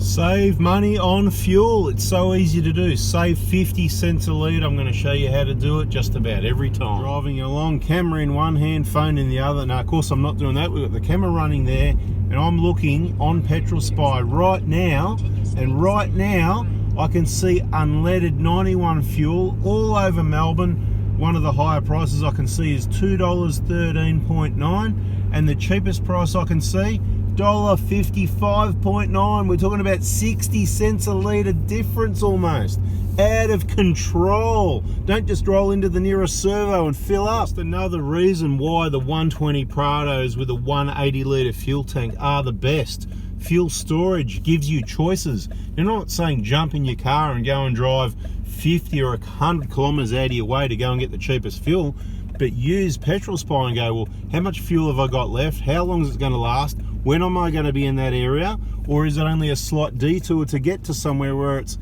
Save money on fuel. It's so easy to do. Save 50 cents a litre. I'm going to show you how to do it just about every time. Driving along, camera in one hand, phone in the other. Now, of course, I'm not doing that. We've got the camera running there, and I'm looking on Petrol Spy right now, and right now I can see unleaded 91 fuel all over Melbourne. One of the higher prices I can see is $2.13.9, and the cheapest price I can see $1.55.9. We're talking about 60 cents a litre difference almost. Out of control. Don't just roll into the nearest servo and fill up. Just another reason why the 120 Prados with a 180 litre fuel tank are the best. Fuel storage gives you choices. You're not saying jump in your car and go and drive 50 or 100 kilometres out of your way to go and get the cheapest fuel, but use Petrol Spy and go, well, how much fuel have I got left? How long is it going to last? When am I going to be in that area? Or is it only a slight detour to get to somewhere where it's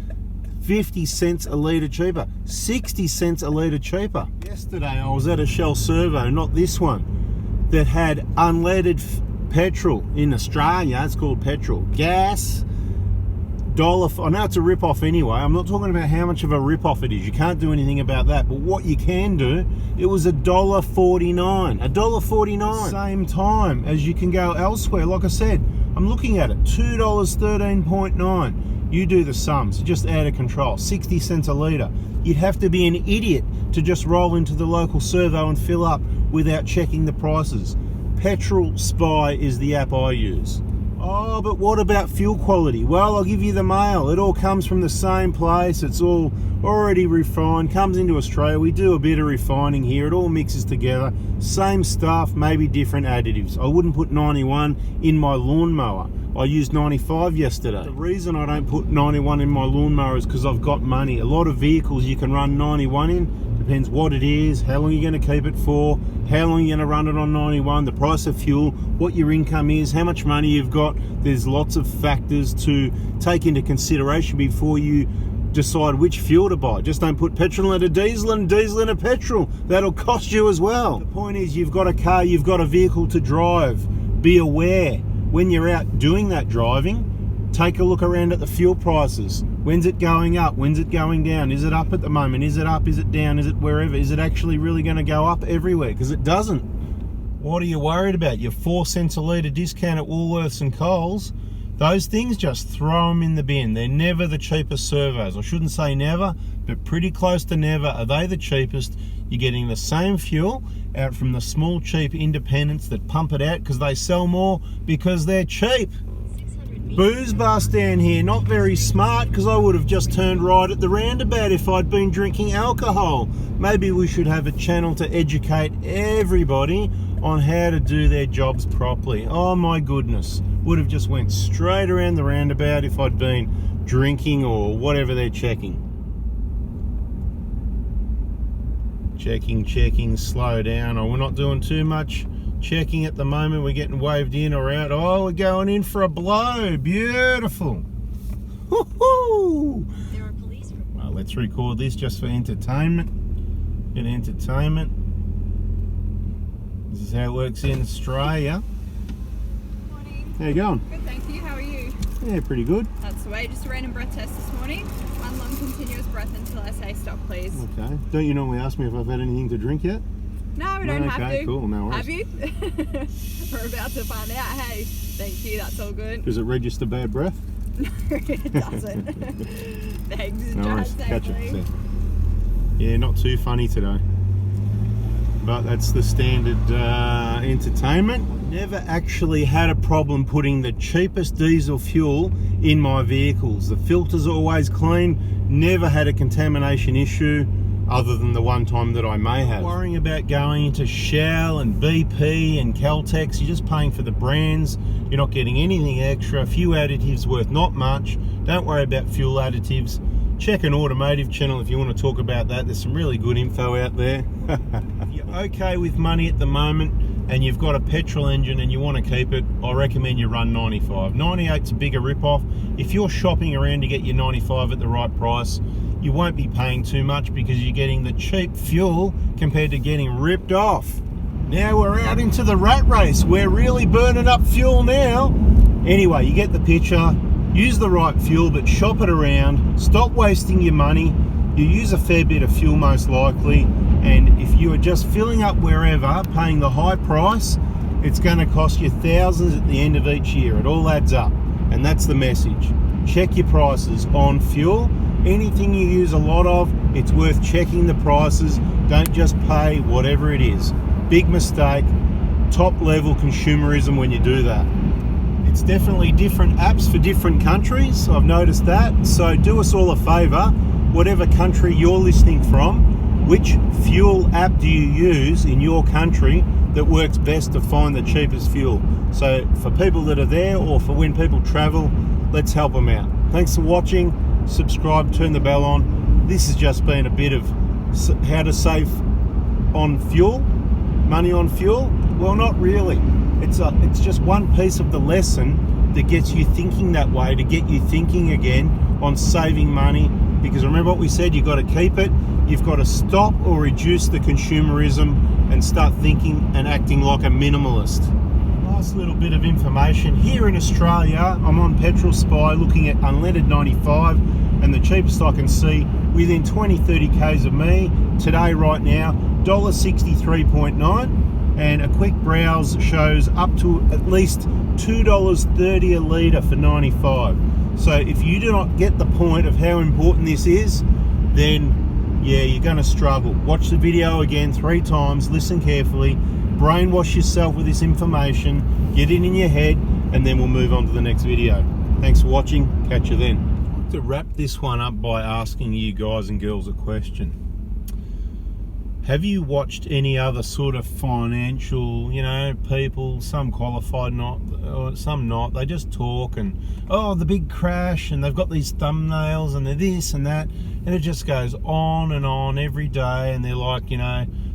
50 cents a litre cheaper, 60 cents a litre cheaper? Yesterday I was at a Shell servo, not this one, that had unleaded petrol in Australia. It's called petrol. Gas, I know it's a rip-off anyway. I'm not talking about how much of a rip-off it is. You can't do anything about that. But what you can do, it was $1.49. $1.49. Same time as you can go elsewhere. Like I said, I'm looking at it. $2.13.9. You do the sums. Just out of control. 60 cents a litre. You'd have to be an idiot to just roll into the local servo and fill up without checking the prices. Petrol Spy is the app I use. Oh, but what about fuel quality? Well, I'll give you the mail. It all comes from the same place. It's all already refined, comes into Australia. We do a bit of refining here. It all mixes together. Same stuff, maybe different additives. I wouldn't put 91 in my lawnmower. I used 95 yesterday. The reason I don't put 91 in my lawnmower is because I've got money. A lot of vehicles you can run 91 in. Depends what it is, how long you're going to keep it for, how long you're going to run it on 91, the price of fuel, what your income is, how much money you've got. There's lots of factors to take into consideration before you decide which fuel to buy. Just don't put petrol into diesel and diesel into petrol. That'll cost you as well. The point is, you've got a car, you've got a vehicle to drive. Be aware when you're out doing that driving. Take a look around at the fuel prices. When's it going up? When's it going down? Is it up at the moment? Is it up? Is it down? Is it wherever? Is it actually really going to go up everywhere? Because it doesn't. What are you worried about? Your 4 cents a litre discount at Woolworths and Coles? Those things, just throw them in the bin. They're never the cheapest servos. I shouldn't say never, but pretty close to never are they the cheapest. You're getting the same fuel out from the small, cheap independents that pump it out because they sell more because they're cheap. Booze bust down here, not very smart, because I would have just turned right at the roundabout if I'd been drinking alcohol. Maybe we should have a channel to educate everybody on how to do their jobs properly. Oh my goodness, would have just went straight around the roundabout if I'd been drinking or whatever they're checking. Checking, slow down. Oh, we're not doing too much checking at the moment. We're getting waved in or out. Oh, we're going in for a blow. Beautiful. Woohoo! There are police. Well, let's record this just for entertainment. This is how it works in Australia. Morning. How you going? Good, thank you. How are you? Yeah, pretty good. That's the way. Just a random breath test this morning. One long continuous breath until I say stop, please. Okay. Don't you normally ask me if I've had anything to drink yet? No, we don't have to. Okay, cool. No worries. Have you? We're about to find out. Hey, thank you. That's all good. Does it register bad breath? No, it doesn't. Thanks. No Drive worries. Catch safely. it. Yeah, not too funny today. But that's the standard entertainment. Never actually had a problem putting the cheapest diesel fuel in my vehicles. The filters are always clean. Never had a contamination issue, other than the one time that I may have. Worrying about going into Shell and BP and Caltex, you're just paying for the brands. You're not getting anything extra. A few additives worth not much. Don't worry about fuel additives. Check an automotive channel if you want to talk about that. There's some really good info out there. If you're okay with money at the moment and you've got a petrol engine and you want to keep it, I recommend you run 95. 98's a bigger rip-off. If you're shopping around to get your 95 at the right price, you won't be paying too much because you're getting the cheap fuel compared to getting ripped off. Now we're out into the rat race. We're really burning up fuel now. Anyway, you get the picture. use the right fuel, but shop it around. Stop wasting your money. You use a fair bit of fuel most likely, and if you are just filling up wherever, paying the high price, it's going to cost you thousands at the end of each year. It all adds up, and that's the message. Check your prices on fuel. Anything you use a lot of, it's worth checking the prices. Don't just pay whatever it is. Big mistake, top level consumerism when you do that. It's definitely different apps for different countries. I've noticed that. So do us all a favor, whatever country you're listening from, which fuel app do you use in your country that works best to find the cheapest fuel? So for people that are there, or for when people travel, let's help them out. Thanks for watching. Subscribe, turn the bell on. This has just been a bit of how to save on fuel, money on fuel. Well, not really. It's just one piece of the lesson that gets you thinking that way, to get you thinking again on saving money. Because remember what we said, you've got to keep it. You've got to stop or reduce the consumerism and start thinking and acting like a minimalist. Last little bit of information. Here in Australia, I'm on Petrol Spy looking at unleaded 95, and the cheapest I can see within 20-30 k's of me today right now, $1.63.9, and a quick browse shows up to at least $2.30 a litre for 95. So if you do not get the point of how important this is, then yeah, you're going to struggle. Watch the video again 3 times, listen carefully, brainwash yourself with this information, get it in your head, and then we'll move on to the next video. Thanks for watching. Catch you then. I'd like to wrap this one up by asking you guys and girls a question. Have you watched any other sort of financial, people, some qualified, or some not, they just talk and, oh, the big crash, and they've got these thumbnails and they're this and that, and it just goes on and on every day, and they're like,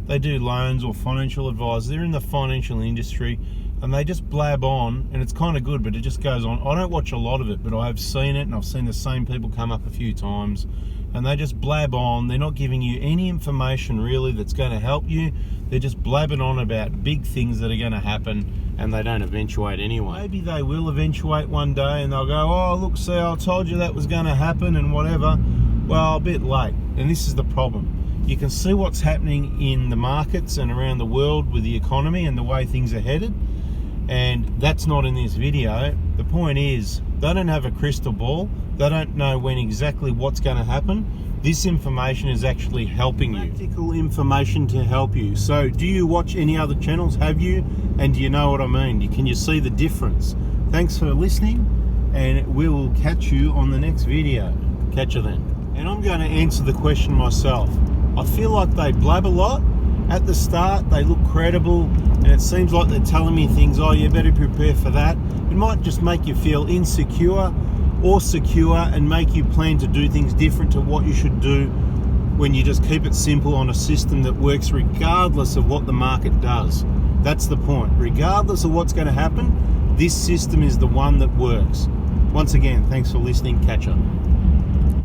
they do loans or financial advice, they're in the financial industry, and they just blab on, and it's kind of good, but it just goes on. I don't watch a lot of it, but I have seen it, and I've seen the same people come up a few times, and they just blab on. They're not giving you any information really that's going to help you. They're just blabbing on about big things that are going to happen, and they don't eventuate anyway. Maybe they will eventuate one day, and they'll go, oh, look, see, I told you that was going to happen and whatever. Well, a bit late, and this is the problem. You can see what's happening in the markets and around the world with the economy and the way things are headed, and that's not in this video. The point is, they don't have a crystal ball. They don't know when exactly what's going to happen. This information is actually helping you. Practical information to help you. So do you watch any other channels? Have you? And do you know what I mean? Can you see the difference? Thanks for listening, and we will catch you on the next video. Catch you then. And I'm going to answer the question myself. I feel like they blab a lot. At the start, they look credible, and it seems like they're telling me things, oh, you better prepare for that. It might just make you feel insecure or secure, and make you plan to do things different to what you should do when you just keep it simple on a system that works regardless of what the market does. That's the point. Regardless of what's going to happen, this system is the one that works. Once again, thanks for listening. Catch up.